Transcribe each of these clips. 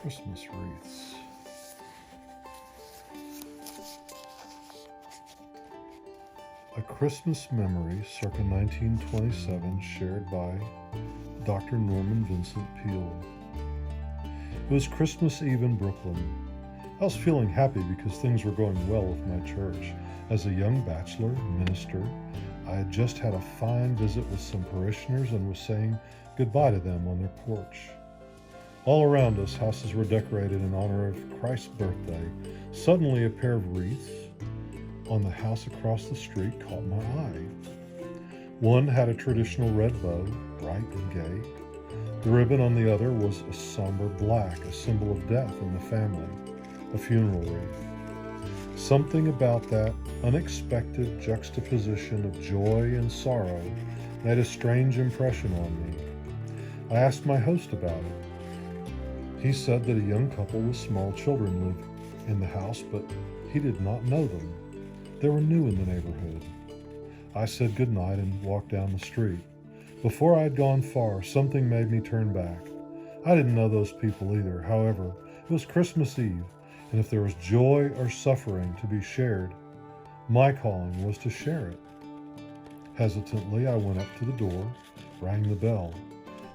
Christmas wreaths. A Christmas memory circa 1927 shared by Dr. Norman Vincent Peale. It was Christmas Eve in Brooklyn. I was feeling happy because things were going well with my church. As a young bachelor minister, I had just had a fine visit with some parishioners and was saying goodbye to them on their porch. All around us, houses were decorated in honor of Christ's birthday. Suddenly, a pair of wreaths on the house across the street caught my eye. One had a traditional red bow, bright and gay. The ribbon on the other was a somber black, a symbol of death in the family, a funeral wreath. Something about that unexpected juxtaposition of joy and sorrow made a strange impression on me. I asked my host about it. He said that a young couple with small children lived in the house, but he did not know them. They were new in the neighborhood. I said goodnight and walked down the street. Before I had gone far, something made me turn back. I didn't know those people either. However, it was Christmas Eve, and if there was joy or suffering to be shared, my calling was to share it. Hesitantly, I went up to the door, rang the bell.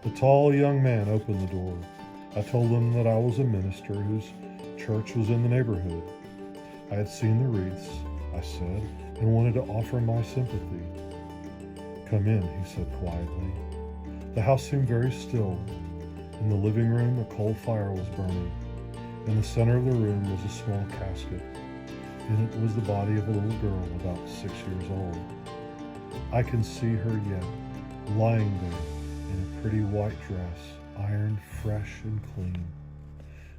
The tall young man opened the door. I told him that I was a minister whose church was in the neighborhood. I had seen the wreaths, I said, and wanted to offer my sympathy. "Come in," he said quietly. The house seemed very still. In the living room, a coal fire was burning. In the center of the room was a small casket. In it was the body of a little girl about 6 years old. I can see her yet, lying there in a pretty white dress, ironed fresh and clean.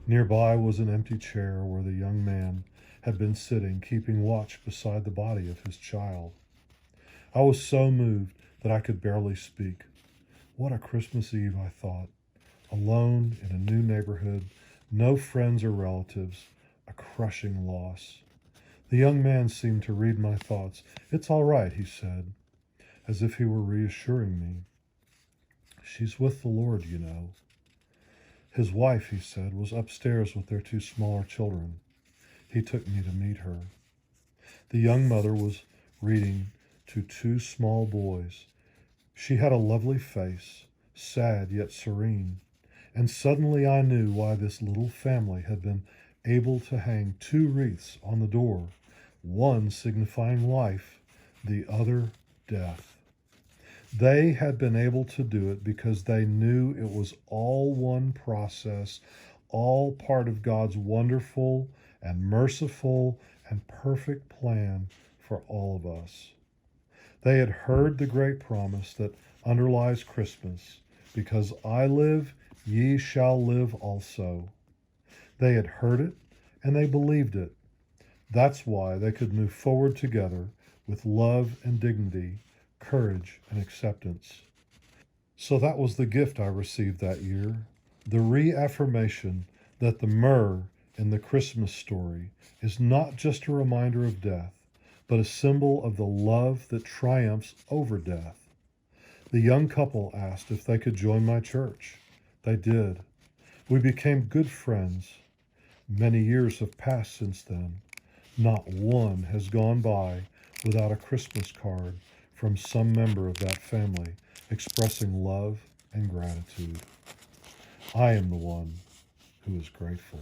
Nearby was an empty chair where the young man had been sitting, keeping watch beside the body of his child. I was so moved that I could barely speak. What a Christmas Eve, I thought. Alone in a new neighborhood, no friends or relatives, a crushing loss. The young man seemed to read my thoughts. "It's all right," he said, as if he were reassuring me. "She's with the Lord, you know." His wife, he said, was upstairs with their 2 smaller children. He took me to meet her. The young mother was reading to 2 small boys. She had a lovely face, sad yet serene, and suddenly I knew why this little family had been able to hang 2 wreaths on the door, one signifying life, the other death. They had been able to do it because they knew it was all one process, all part of God's wonderful and merciful and perfect plan for all of us. They had heard the great promise that underlies Christmas, "Because I live, ye shall live also." They had heard it and they believed it. That's why they could move forward together with love and dignity, courage and acceptance. So that was the gift I received that year, the reaffirmation that the myrrh in the Christmas story is not just a reminder of death, but a symbol of the love that triumphs over death. The young couple asked if they could join my church. They did. We became good friends. Many years have passed since then. Not one has gone by without a Christmas card from some member of that family expressing love and gratitude. I am the one who is grateful.